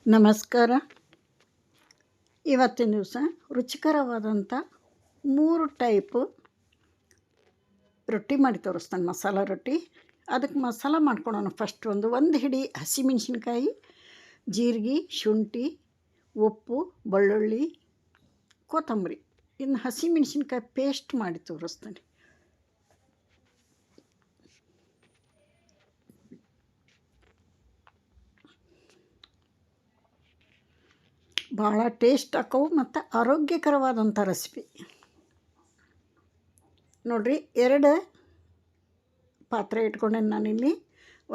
ನಮಸ್ಕಾರ. ಇವತ್ತಿನ ದಿವಸ ರುಚಿಕರವಾದಂಥ 3 ಟೈಪು ರೊಟ್ಟಿ ಮಾಡಿ ತೋರಿಸ್ತಾನೆ, ಮಸಾಲ ರೊಟ್ಟಿ. ಅದಕ್ಕೆ ಮಸಾಲ ಮಾಡ್ಕೊಳ್ಳೋಣ. ಫಸ್ಟ್ ಒಂದು ಹಿಡಿ ಹಸಿಮೆಣ್ಸಿನ್ಕಾಯಿ, ಜೀರಿಗೆ, ಶುಂಠಿ, ಉಪ್ಪು, ಬೆಳ್ಳುಳ್ಳಿ, ಕೊತ್ತಂಬರಿ. ಇನ್ನು ಹಸಿಮೆಣ್ಸಿನ್ಕಾಯಿ ಪೇಸ್ಟ್ ಮಾಡಿ ತೋರಿಸ್ತಾನೆ. ಭಾಳ ಟೇಸ್ಟ್ ಹಾಕವು ಮತ್ತು ಆರೋಗ್ಯಕರವಾದಂಥ ರೆಸಿಪಿ ನೋಡಿರಿ. 2 ಪಾತ್ರೆ ಇಟ್ಕೊಂಡೆ ನಾನಿಲ್ಲಿ.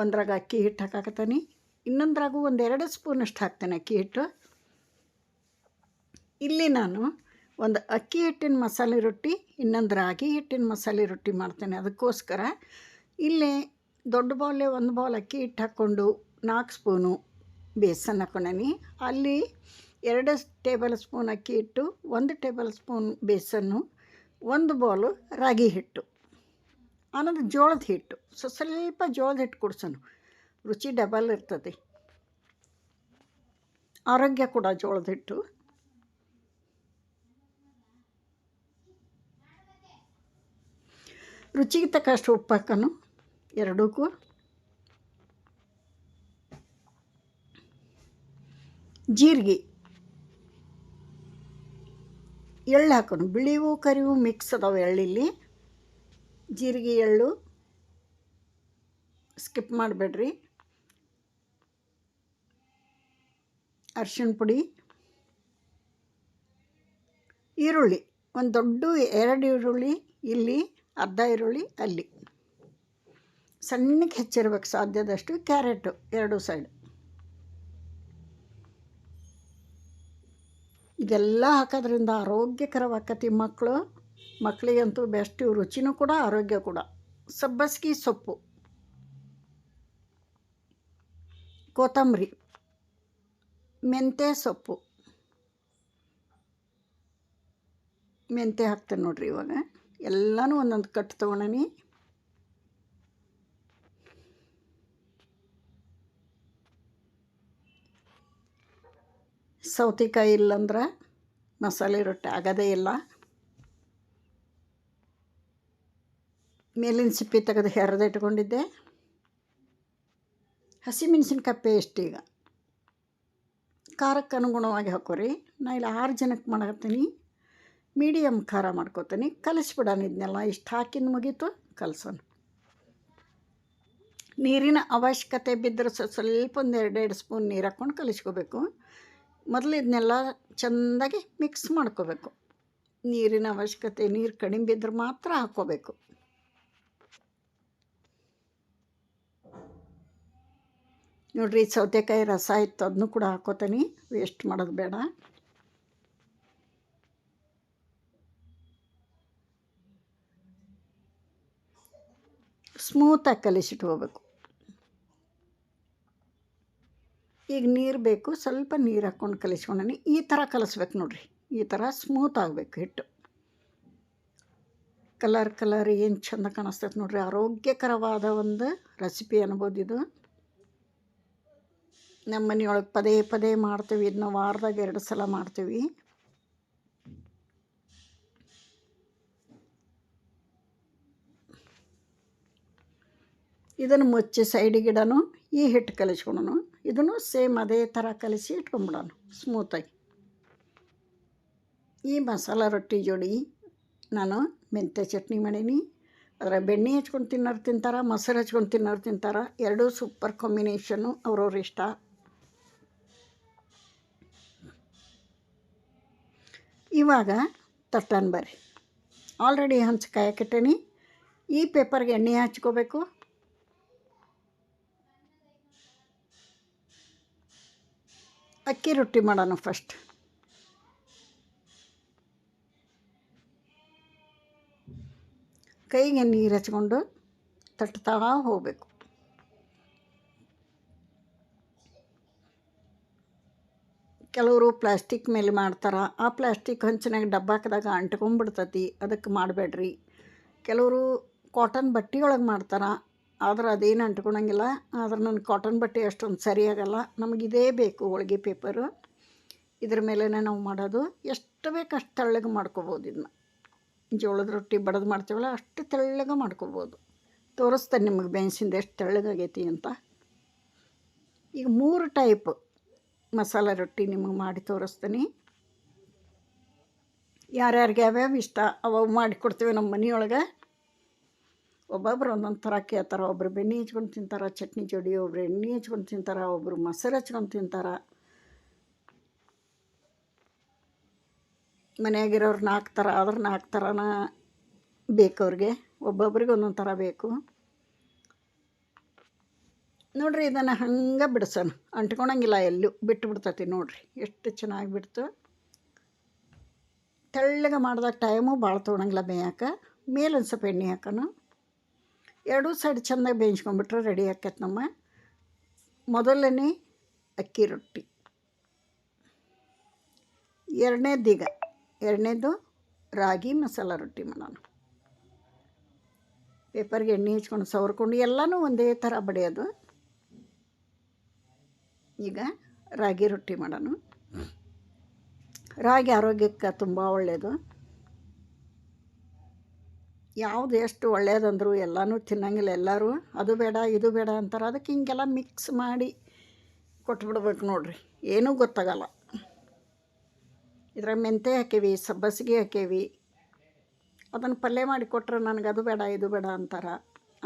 ಒಂದ್ರಾಗ ಅಕ್ಕಿ ಹಿಟ್ಟು ಹಾಕಾಕತ್ತೀನಿ, ಇನ್ನೊಂದ್ರಾಗೂ 1-2 ಸ್ಪೂನಷ್ಟು ಹಾಕ್ತೇನೆ ಅಕ್ಕಿ ಹಿಟ್ಟು. ಇಲ್ಲಿ ನಾನು ಒಂದು ಅಕ್ಕಿ ಹಿಟ್ಟಿನ ಮಸಾಲೆ ರೊಟ್ಟಿ, ಇನ್ನೊಂದು ರಾಗಿ ಹಿಟ್ಟಿನ ಮಸಾಲೆ ರೊಟ್ಟಿ ಮಾಡ್ತೇನೆ. ಅದಕ್ಕೋಸ್ಕರ ಇಲ್ಲಿ ದೊಡ್ಡ ಬೌಲೆ 1 ಬೌಲ್ ಅಕ್ಕಿ ಹಿಟ್ಟು ಹಾಕ್ಕೊಂಡು 4 ಸ್ಪೂನು ಬೇಸನ್ ಹಾಕ್ಕೊಂಡೇನಿ. ಅಲ್ಲಿ 2 ಟೇಬಲ್ ಸ್ಪೂನ್ ಅಕ್ಕಿ ಹಿಟ್ಟು, 1 ಟೇಬಲ್ ಸ್ಪೂನ್ ಬೇಸನ್ನು, 1 ಬೌಲು ರಾಗಿ ಹಿಟ್ಟು, ಆನಂತರ ಜೋಳದ ಹಿಟ್ಟು. ಸ್ವಲ್ಪ ಜೋಳದ ಹಿಟ್ಟು ಕುಡ್ಸೋಣ, ರುಚಿ ಡಬಲ್ ಇರ್ತದೆ, ಆರೋಗ್ಯ ಕೂಡ ಜೋಳದ ಹಿಟ್ಟು. ರುಚಿಗೆ ತಕ್ಕಷ್ಟು ಉಪ್ಪು ಹಾಕೋಣ ಎರಡಕ್ಕೂ. ಜೀರಿಗೆ, ಎಳ್ಳು ಹಾಕೋಣ. ಬಿಳಿವು ಕರಿವು ಮಿಕ್ಸ್ ಅದಾವೆ ಎಳ್ಳಿಲ್ಲಿ. ಜೀರಿಗೆ ಎಳ್ಳು ಸ್ಕಿಪ್ ಮಾಡಬೇಡ್ರಿ. ಅರಿಶಿಣ ಪುಡಿ, ಈರುಳ್ಳಿ ಒಂದು ದೊಡ್ಡ 2 ಈರುಳ್ಳಿ, ಇಲ್ಲಿ ಅರ್ಧ ಈರುಳ್ಳಿ, ಅಲ್ಲಿ ಸಣ್ಣಕ್ಕೆ ಹೆಚ್ಚಿರ್ಬೇಕು ಸಾಧ್ಯದಷ್ಟು. Carrot 2 side. ಇದೆಲ್ಲ ಹಾಕೋದ್ರಿಂದ ಆರೋಗ್ಯಕರವಾಕತಿ. ಮಕ್ಕಳಿಗಂತೂ ಬೆಸ್ಟ್. ರುಚಿನೂ ಕೂಡ ಆರೋಗ್ಯ ಕೂಡ. ಸಬ್ಬಸಿಗೆ ಸೊಪ್ಪು, ಕೊತ್ತಂಬರಿ, ಮೆಂತ್ಯ ಸೊಪ್ಪು, ಮೆಂತ್ಯ ಹಾಕ್ತೇನೆ ನೋಡ್ರಿ. ಇವಾಗ ಎಲ್ಲನೂ ಒಂದೊಂದು ಕಟ್ ತೊಗೊಂಡೀನಿ. ಸೌತೆಕಾಯಿ ಇಲ್ಲಂದ್ರೆ ಮಸಾಲೆ ರೊಟ್ಟಿ ಆಗೋದೇ ಇಲ್ಲ. ಮೇಲಿನ ಸಿಪ್ಪೆ ತೆಗೆದು ಹೆರೆದು ಇಟ್ಕೊಂಡಿದ್ದೆ. ಹಸಿಮೆಣ್ಸಿನ್ಕಾಯಿ ಪೇಸ್ಟ್ ಈಗ ಖಾರಕ್ಕೆ ಅನುಗುಣವಾಗಿ ಹಾಕೋರಿ. ನಾ ಇಲ್ಲಿ 6 ಜನಕ್ಕೆ ಮಾಡತ್ತೀನಿ. ಮೀಡಿಯಮ್ ಖಾರ ಮಾಡ್ಕೋತೀನಿ. ಕಲಿಸ್ಬಿಡೋಣ ಇದನ್ನೆಲ್ಲ. ಇಷ್ಟು ಹಾಕಿದ ಮುಗೀತು, ಕಲಸೋಣ. ನೀರಿನ ಅವಶ್ಯಕತೆ ಬಿದ್ದರೆ ಸ್ವಲ್ಪ 1-2 ಸ್ಪೂನ್ ನೀರು ಹಾಕ್ಕೊಂಡು ಕಲಿಸ್ಕೋಬೇಕು. ಮೊದಲು ಇದನ್ನೆಲ್ಲ ಚೆಂದಾಗಿ ಮಿಕ್ಸ್ ಮಾಡ್ಕೋಬೇಕು. ನೀರಿನ ಅವಶ್ಯಕತೆ, ನೀರು ಕಡಿಮೆ ಬಿದ್ದರೆ ಮಾತ್ರ ಹಾಕ್ಕೋಬೇಕು. ನೋಡಿರಿ, ಸೌತೆಕಾಯಿ ರಸ ಇತ್ತು, ಅದನ್ನು ಕೂಡ ಹಾಕೋತೀನಿ. ವೇಸ್ಟ್ ಮಾಡೋದು ಬೇಡ. ಸ್ಮೂತಾಗಿ ಕಲಿಸಿಟ್ಕೋಬೇಕು. ಈಗ ನೀರು ಬೇಕು, ಸ್ವಲ್ಪ ನೀರು ಹಾಕ್ಕೊಂಡು ಕಲಿಸ್ಕೊಂಡೀನಿ. ಈ ಥರ ಕಲಿಸ್ಬೇಕು ನೋಡಿರಿ. ಈ ಥರ ಸ್ಮೂತ್ ಆಗಬೇಕು ಹಿಟ್ಟು. ಕಲರ್ ಏನು ಚೆಂದ ಕಾಣಿಸ್ತೈತೆ ನೋಡಿರಿ. ಆರೋಗ್ಯಕರವಾದ ಒಂದು ರೆಸಿಪಿ ಅನ್ಬೋದು ಇದು. ನಮ್ಮ ಮನೆಯೊಳಗೆ ಪದೇ ಮಾಡ್ತೀವಿ. ಇದನ್ನ ವಾರದಾಗ 2 ಸಲ ಮಾಡ್ತೀವಿ. ಇದನ್ನು ಮುಚ್ಚಿ ಸೈಡಿಗಿಡನು. ಈ ಹಿಟ್ಟು ಕಲಿಸ್ಕೊಳೋಣ. ಇದನ್ನು ಸೇಮ್ ಅದೇ ಥರ ಕಲಿಸಿ ಇಟ್ಕೊಂಡ್ಬಿಡೋಣ ಸ್ಮೂತಾಗಿ. ಈ ಮಸಾಲ ರೊಟ್ಟಿ ಜೋಡಿ ನಾನು ಮೆಂತ್ಯ ಚಟ್ನಿ ಮಾಡೀನಿ. ಅದರ ಬೆಣ್ಣೆ ಹಚ್ಕೊಂಡು ತಿನ್ನೋರು ತಿಂತಾರೆ, ಮೊಸರು ಹಚ್ಕೊಂಡು ತಿನ್ನೋರು ತಿಂತಾರೆ. 2 ಸೂಪರ್ ಕಾಂಬಿನೇಷನ್ನು, ಅವ್ರವ್ರ ಇಷ್ಟ. ಇವಾಗ ತಟ್ಟನ್ ಬರ್ರಿ. ಆಲ್ರೆಡಿ ಹಂಚು ಕಾಯಕ್ಕಿಟ್ಟೇನಿ. ಈ ಪೇಪರ್ಗೆ ಎಣ್ಣೆ ಹಚ್ಕೋಬೇಕು. ಅಕ್ಕಿ ರೊಟ್ಟಿ ಮಾಡೋಣ ಫಸ್ಟ್. ಕೈಗೆ ನೀರು ಹಚ್ಕೊಂಡು ತಟ್ತಾ ಹೋಗಬೇಕು. ಕೆಲವರು ಪ್ಲಾಸ್ಟಿಕ್ ಮೇಲೆ ಮಾಡ್ತಾರೆ. ಆ ಪ್ಲಾಸ್ಟಿಕ್ ಹಂಚಿನಾಗ ಡಬ್ಬಾಕದಾಗ ಅಂಟ್ಕೊಂಡ್ಬಿಡ್ತತಿ. ಅದಕ್ಕೆ ಮಾಡಬೇಡ್ರಿ. ಕೆಲವರು ಕಾಟನ್ ಬಟ್ಟೆಯೊಳಗೆ ಮಾಡ್ತಾರೆ. ಆದ್ರೆ ಅದೇನು ಅಂಟ್ಕೊಳಂಗಿಲ್ಲ. ಆದ್ರೆ ನನ್ನ ಕಾಟನ್ ಬಟ್ಟೆ ಅಷ್ಟೊಂದು ಸರಿಯಾಗಲ್ಲ. ನಮಗಿದೇ ಬೇಕು ಹೋಳಿಗೆ ಪೇಪರು. ಇದ್ರ ಮೇಲೇ ನಾವು ಮಾಡೋದು. ಎಷ್ಟು ಬೇಕು ಅಷ್ಟು ತೆಳ್ಳಗೆ ಮಾಡ್ಕೊಬೋದು. ಇದನ್ನ ಜೋಳದ ರೊಟ್ಟಿ ಬಡದು ಮಾಡ್ತೀವಲ್ಲ ಅಷ್ಟು ತೆಳ್ಳಗೆ ಮಾಡ್ಕೊಬೋದು. ತೋರಿಸ್ತೇನೆ ನಿಮಗೆ ಬೇಯಿಸಿಂದ ಎಷ್ಟು ತೆಳ್ಳಗಾಗೈತಿ ಅಂತ. ಈಗ 3 ಟೈಪ್ ಮಸಾಲೆ ರೊಟ್ಟಿ ನಿಮಗೆ ಮಾಡಿ ತೋರಿಸ್ತೀನಿ. ಯಾರ್ಯಾರಿಗೆ ಯಾವ್ಯಾವ ಇಷ್ಟ ಅವು ಮಾಡಿಕೊಡ್ತೀವಿ ನಮ್ಮ ಮನೆಯೊಳಗೆ. ಒಬ್ಬೊಬ್ರು ಒಂದೊಂದು ಥರ ಕೇಳ್ತಾರೆ. ಒಬ್ಬರು ಬೆಣ್ಣೆ ಹಚ್ಕೊಂಡು ತಿಂತಾರೆ ಚಟ್ನಿ ಜೋಡಿ, ಒಬ್ರು ಎಣ್ಣೆ ಹಚ್ಕೊಂಡು ತಿಂತಾರೆ, ಒಬ್ಬರು ಮೊಸರು ಹಚ್ಕೊಂಡು ತಿಂತಾರೆ. ಮನೆಯಾಗಿರೋರು 4 ಥರ ಆದ್ರೆ 4 ಥರನ ಬೇಕು ಅವ್ರಿಗೆ. ಒಬ್ಬೊಬ್ರಿಗೆ ಒಂದೊಂದು ಥರ ಬೇಕು ನೋಡಿರಿ. ಇದನ್ನು ಹಂಗೆ ಬಿಡಿಸೋಣ, ಅಂಟ್ಕೊಳಂಗಿಲ್ಲ, ಎಲ್ಲೂ ಬಿಟ್ಟು ಬಿಡ್ತೈತಿ. ನೋಡಿರಿ ಎಷ್ಟು ಚೆನ್ನಾಗಿ ಬಿಡ್ತು. ತೆಳ್ಳಗೆ ಮಾಡಿದಾಗ ಟೈಮು ಭಾಳ ತೊಗೊಳಂಗಿಲ್ಲ ಬೇಯಕ್ಕೆ. ಮೇಲೊಂದು ಸ್ವಲ್ಪ ಎಣ್ಣೆ ಹಾಕೋಣ. ಎರಡೂ ಸೈಡ್ ಚೆಂದಾಗಿ ಬೇಯಿಸ್ಕೊಂಡ್ಬಿಟ್ರೆ ರೆಡಿ ಆಕೈತೆ ನಮ್ಮ ಮೊದಲನೇ ಅಕ್ಕಿ ರೊಟ್ಟಿ. ಎರಡನೇದು ರಾಗಿ ಮಸಾಲ ರೊಟ್ಟಿ ಮಾಡೋಣ. ಪೇಪರ್ಗೆ ಎಣ್ಣೆ ಹಚ್ಕೊಂಡು ಸವರ್ಕೊಂಡು ಎಲ್ಲನೂ ಒಂದೇ ಥರ ಬಡಿಯೋದು. ಈಗ ರಾಗಿ ರೊಟ್ಟಿ ಮಾಡೋಣ. ರಾಗಿ ಆರೋಗ್ಯಕ್ಕೆ ತುಂಬ ಒಳ್ಳೆಯದು. ಯಾವುದು ಎಷ್ಟು ಒಳ್ಳೆಯದಂದ್ರು ಎಲ್ಲನೂ ತಿನ್ನಂಗಿಲ್ಲ ಎಲ್ಲರೂ. ಅದು ಬೇಡ ಇದು ಬೇಡ ಅಂತಾರೆ. ಅದಕ್ಕೆ ಹಿಂಗೆಲ್ಲ ಮಿಕ್ಸ್ ಮಾಡಿ ಕೊಟ್ಬಿಡ್ಬೇಕು ನೋಡಿರಿ, ಏನೂ ಗೊತ್ತಾಗಲ್ಲ. ಇದ್ರಾಗ ಮೆಂತೆ ಹಾಕೀವಿ, ಸಬ್ಬಸಿಗೆ ಹಾಕೀವಿ. ಅದನ್ನು ಪಲ್ಯ ಮಾಡಿ ಕೊಟ್ಟರೆ ನನಗೆ ಅದು ಬೇಡ ಇದು ಬೇಡ ಅಂತಾರೆ.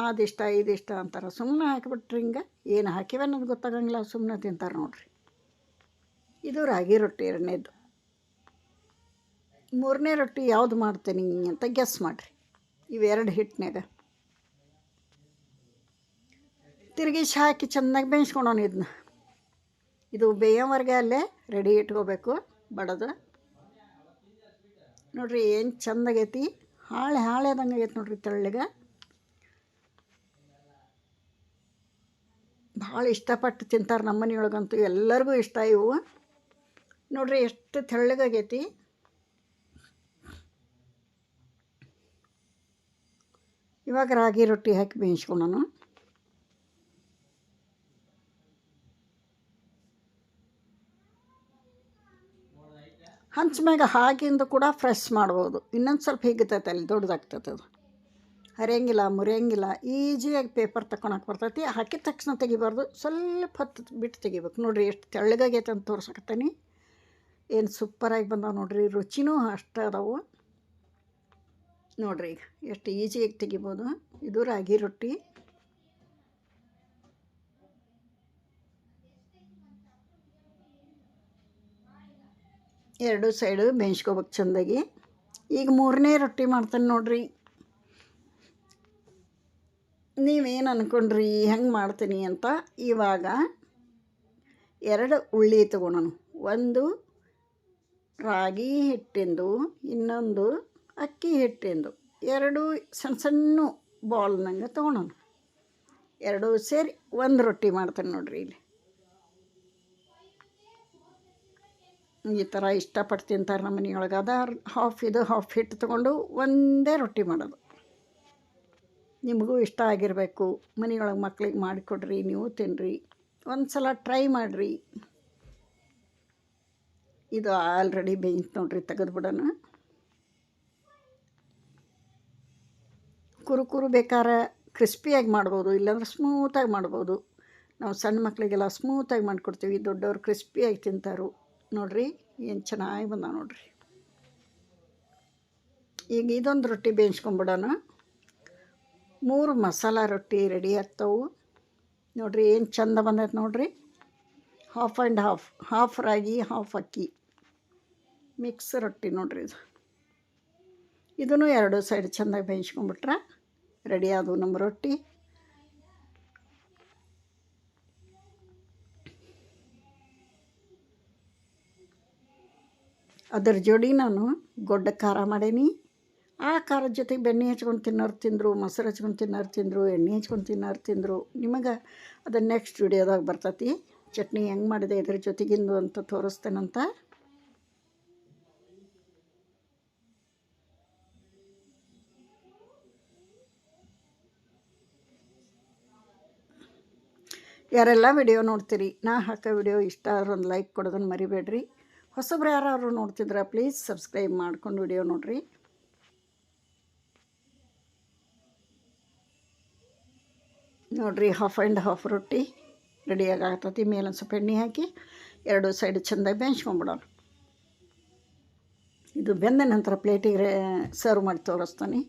ಅದಿಷ್ಟ ಇದಿಷ್ಟ ಅಂತಾರೆ. ಸುಮ್ಮನೆ ಹಾಕಿಬಿಟ್ರಿ ಹಿಂಗೆ ಏನು ಹಾಕಿವೆ ಅನ್ನೋದು ಗೊತ್ತಾಗಂಗಿಲ್ಲ, ಸುಮ್ಮನೆ ತಿಂತಾರೆ ನೋಡಿರಿ. ಇದು ರಾಗಿ ರೊಟ್ಟಿ ಎರಡನೇದು. 3ನೇ ರೊಟ್ಟಿ ಯಾವುದು ಮಾಡ್ತೀನಿ ಅಂತ ಗೆಸ್ ಮಾಡಿರಿ. ಇವೆರಡು ಹಿಟ್ಟಿನಾಗ ತಿರುಗಿ ಹಾಕಿ ಚೆನ್ನಾಗಿ ಬೇಯಿಸ್ಕೊಳೋಣ. ಇದು ಬೇಯೋವರೆಗೆ ಅಲ್ಲೇ ರೆಡಿ ಇಟ್ಕೋಬೇಕು ಬಡದು. ನೋಡಿರಿ ಏನು ಚೆಂದಾಗೈತಿ. ಹಾಳೆದಂಗೆ ಆಗೈತೆ ನೋಡಿರಿ ತೆಳ್ಳಗೆ. ಭಾಳ ಇಷ್ಟಪಟ್ಟು ತಿಂತಾರೆ ನಮ್ಮ ಮನೆಯೊಳಗಂತೂ, ಎಲ್ಲರಿಗೂ ಇಷ್ಟ ಇವು. ನೋಡಿರಿ ಎಷ್ಟು ತೆಳ್ಳಗಾಗೈತಿ. ಇವಾಗ ರಾಗಿ ರೊಟ್ಟಿ ಹಾಕಿ ಬೇಯಿಸ್ಕೊಳ್ಳೋಣ. ಹಂಚ್ಮ್ಯಾಗ ಹಾಕಿಂದು ಕೂಡ ಫ್ರೆಶ್ ಮಾಡ್ಬೋದು. ಇನ್ನೊಂದು ಸ್ವಲ್ಪ ಹಿಗ್ತೈತೆ, ಅಲ್ಲಿ ದೊಡ್ಡದಾಗ್ತೈತೆ. ಅದು ಹರಿಯಂಗಿಲ್ಲ ಮುರಿಯಂಗಿಲ್ಲ, ಈಜಿಯಾಗಿ ಪೇಪರ್ ತಗೊಳಕ್ಕೆ ಬರ್ತೈತಿ. ಹಾಕಿದ ತಕ್ಷಣ ತೆಗಿಬಾರ್ದು, ಸ್ವಲ್ಪ ಹೊತ್ತು ಬಿಟ್ಟು ತೆಗಿಬೇಕು. ನೋಡಿರಿ ಎಷ್ಟು ತೆಳ್ಳಗಾಗೈತೆ ಅಂತ ತೋರ್ಸಕತ್ತೀನಿ. ಏನು ಸೂಪರಾಗಿ ಬಂದಾವೆ ನೋಡಿರಿ. ರುಚಿನೂ ಅಷ್ಟೇ ಅದಾವು ನೋಡಿರಿ. ಈಗ ಎಷ್ಟು ಈಜಿಯಾಗಿ ತೆಗಿಬೋದು. ಇದು ರಾಗಿ ರೊಟ್ಟಿ. ಎರಡೂ ಸೈಡು ಬೇಯಿಸ್ಕೋಬೇಕು ಚೆಂದಾಗಿ. ಈಗ 3ನೇ ರೊಟ್ಟಿ ಮಾಡ್ತಾನೆ ನೋಡಿರಿ. ನೀವೇನು ಅಂದ್ಕೊಂಡ್ರಿ ಹೆಂಗೆ ಮಾಡ್ತೀನಿ ಅಂತ. ಇವಾಗ 2 ಉಳ್ಳಿ ತೊಗೊಳೋಣ. ಒಂದು ರಾಗಿ ಹಿಟ್ಟಿಂದು, ಇನ್ನೊಂದು ಅಕ್ಕಿ ಹಿಟ್ಟಿಂದು. 2 ಸಣ್ಣ ಸಣ್ಣ ಬಾಲ್ನಂಗೆ ತೊಗೊಳೋಣ. 2 ಸೇರಿ ಒಂದು ರೊಟ್ಟಿ ಮಾಡ್ತೇನೆ ನೋಡಿರಿ. ಇಲ್ಲಿ ಈ ಥರ ಇಷ್ಟಪಟ್ಟು ತಿಂತಾರೆ ನಮ್ಮ ಮನೆಯೊಳಗೆ. ಅದ ಹಾಫ್ ಇದು ಹಾಫ್ ಹಿಟ್ಟು ತೊಗೊಂಡು ಒಂದೇ ರೊಟ್ಟಿ ಮಾಡೋದು. ನಿಮಗೂ ಇಷ್ಟ ಆಗಿರಬೇಕು. ಮನೆಯೊಳಗೆ ಮಕ್ಳಿಗೆ ಮಾಡಿಕೊಡ್ರಿ, ನೀವು ತಿನ್ನಿರಿ. ಒಂದು ಸಲ ಟ್ರೈ ಮಾಡಿರಿ. ಇದು ಆಲ್ರೆಡಿ ಬೇಯ್ತು ನೋಡಿರಿ. ತೆಗೆದುಬಿಡೋಣ. ಕುರು ಬೇಕಾದ್ರೆ ಕ್ರಿಸ್ಪಿಯಾಗಿ ಮಾಡ್ಬೋದು, ಇಲ್ಲಾಂದ್ರೆ ಸ್ಮೂತಾಗಿ ಮಾಡ್ಬೋದು. ನಾವು ಸಣ್ಣ ಮಕ್ಕಳಿಗೆಲ್ಲ ಸ್ಮೂತಾಗಿ ಮಾಡಿಕೊಡ್ತೀವಿ. ದೊಡ್ಡವರು ಕ್ರಿಸ್ಪಿಯಾಗಿ ತಿಂತಾರು. ನೋಡಿರಿ ಏನು ಚೆನ್ನಾಗಿ ಬಂದ ನೋಡಿರಿ. ಈಗ ಇದೊಂದು ರೊಟ್ಟಿ ಬೇಯಿಸ್ಕೊಂಬಿಡೋಣ. 3 ಮಸಾಲ ರೊಟ್ಟಿ ರೆಡಿ ಆಗ್ತಾವೆ ನೋಡಿರಿ. ಏನು ಚಂದ ಬಂದೈತೆ ನೋಡಿರಿ. Half and half ragi half ಅಕ್ಕಿ ಮಿಕ್ಸ್ ರೊಟ್ಟಿ ನೋಡಿರಿ. ಇದನ್ನು 2 ಸೈಡ್ ಚೆಂದಾಗಿ ಬೇಯಿಸ್ಕೊಂಬಿಟ್ರೆ ರೆಡಿ ಆದವು ನಮ್ಮ ರೊಟ್ಟಿ. ಅದರ ಜೋಡಿ ನಾನು ಗೊಡ್ಡ ಖಾರ ಮಾಡೀನಿ. ಆ ಖಾರದ ಜೊತೆಗೆ ಬೆಣ್ಣೆ ಹಚ್ಕೊಂಡು ತಿನ್ನೋರು ತಿಂದರು, ಮೊಸರು ಹಚ್ಕೊಂಡು ತಿನ್ನೋರು ತಿಂದರು, ಎಣ್ಣೆ ಹಚ್ಕೊಂಡು ತಿನ್ನೋರು ತಿಂದರು. ನಿಮಗೆ ಅದು ನೆಕ್ಸ್ಟ್ ವಿಡಿಯೋದಾಗ ಬರ್ತೈತಿ. ಚಟ್ನಿ ಹೆಂಗೆ ಮಾಡಿದೆ ಇದ್ರ ಜೊತೆಗಿಂದು ಅಂತ ತೋರಿಸ್ತೇನಂತ. ಯಾರೆಲ್ಲ ವಿಡಿಯೋ ನೋಡ್ತೀರಿ, ನಾ ಹಾಕೋ ವಿಡಿಯೋ ಇಷ್ಟ ಆದ್ರೆ ಒಂದು ಲೈಕ್ ಕೊಡೋದನ್ನು ಮರಿಬೇಡ್ರಿ. ಹೊಸಬ್ರು ಯಾರು ನೋಡ್ತಿದ್ರೆ ಪ್ಲೀಸ್ ಸಬ್ಸ್ಕ್ರೈಬ್ ಮಾಡ್ಕೊಂಡು ವಿಡಿಯೋ ನೋಡಿರಿ. ನೋಡಿರಿ, ಹಾಫ್ ಆ್ಯಂಡ್ ಹಾಫ್ ರೊಟ್ಟಿ ರೆಡಿಯಾಗಿ ಆಗ್ತತಿ. ಮೇಲೆ ಸ್ವಲ್ಪ ಎಣ್ಣೆ ಹಾಕಿ ಎರಡು ಸೈಡ್ ಚೆಂದಾಗಿ ಬೇಯಿಸ್ಕೊಂಬಿಡೋಣ. ಇದು ಬೆಂದ ನಂತರ ಪ್ಲೇಟಿಗೆ ಸರ್ವ್ ಮಾಡಿ ತೋರಿಸ್ತಾನೆ.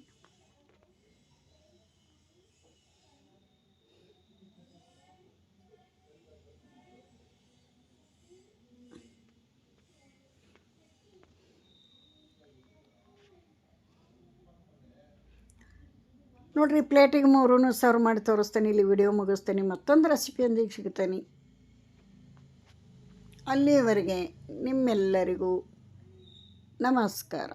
ನೋಡಿರಿ, ಪ್ಲೇಟಿಗೆ ಮೂರೂ ಸರ್ವ್ ಮಾಡಿ ತೋರಿಸ್ತೇನೆ. ಇಲ್ಲಿ ವಿಡಿಯೋ ಮುಗಿಸ್ತೇನೆ, ಮತ್ತೊಂದು ರೆಸಿಪಿಯೊಂದಿಗೆ ಸಿಗ್ತೇನೆ. ಅಲ್ಲಿಯವರೆಗೆ ನಿಮ್ಮೆಲ್ಲರಿಗೂ ನಮಸ್ಕಾರ.